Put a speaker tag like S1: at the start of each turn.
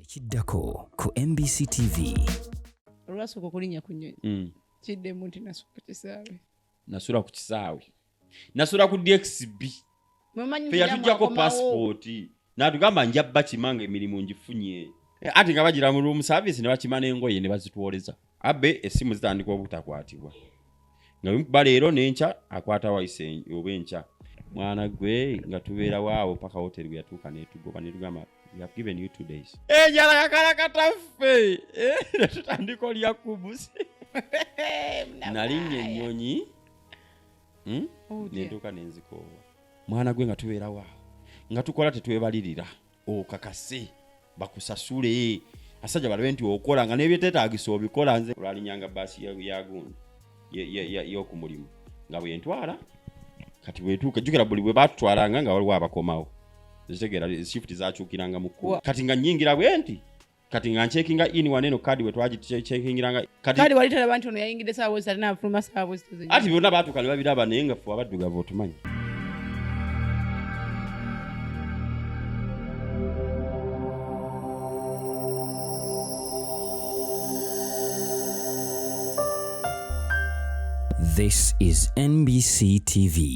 S1: Ekiddako ku MBCTV.
S2: Olwasooka okulinnya ku nnyonyi. Kiddemu nti nasula ku kisaawe.
S3: Nasula ku kisaawe. Nasula ku DXB. Fe yatujjako passport. N'atugamba njabba kimanga emirimu ngifunye. Ati nga bagira mu room service ne bakima n'engoye ne bazituwoleza. Abbe essimu zitandika obutakwatibwa. Nga bimkuba leero n'enkya akwata wayise obencha. Mwana gwe nga tubeera waawo paka hotel bwe yatuuka n'etugoba ne tugamba we have given you 2 days. Njala yakala kataffe. Tutandika olya kubusi. Nalinnya ennyonyi. Nentuuka nenzikoowa. Mwana gwe nga tubeera waawo. Nga tukola tetwebalirira. Okakase. Bakusasule. Asajja balabe nti okola nga n'ebyeteetaagisa obikola nze olwalinyanga baasi ya gundi. Y'okumulimu. Nga bwe ntwala. Kati bwetuuka jjukira buli bwe batutwalanga nga waliwo abakomawo. Zitegera shift zakyukiranga mu kkubo. Kati nga nnyingira bwe nti. Kati nga nchekinga in waneno kadi we twagikingiranga.
S2: Kadi wali talaba nti ono yayingidde saawa zitali n'afuluma saawa zituze.
S3: Ati byonna baatuuka ne babiraba naye nga ffe abaddugavu otumanyi.
S1: This is MBCTV.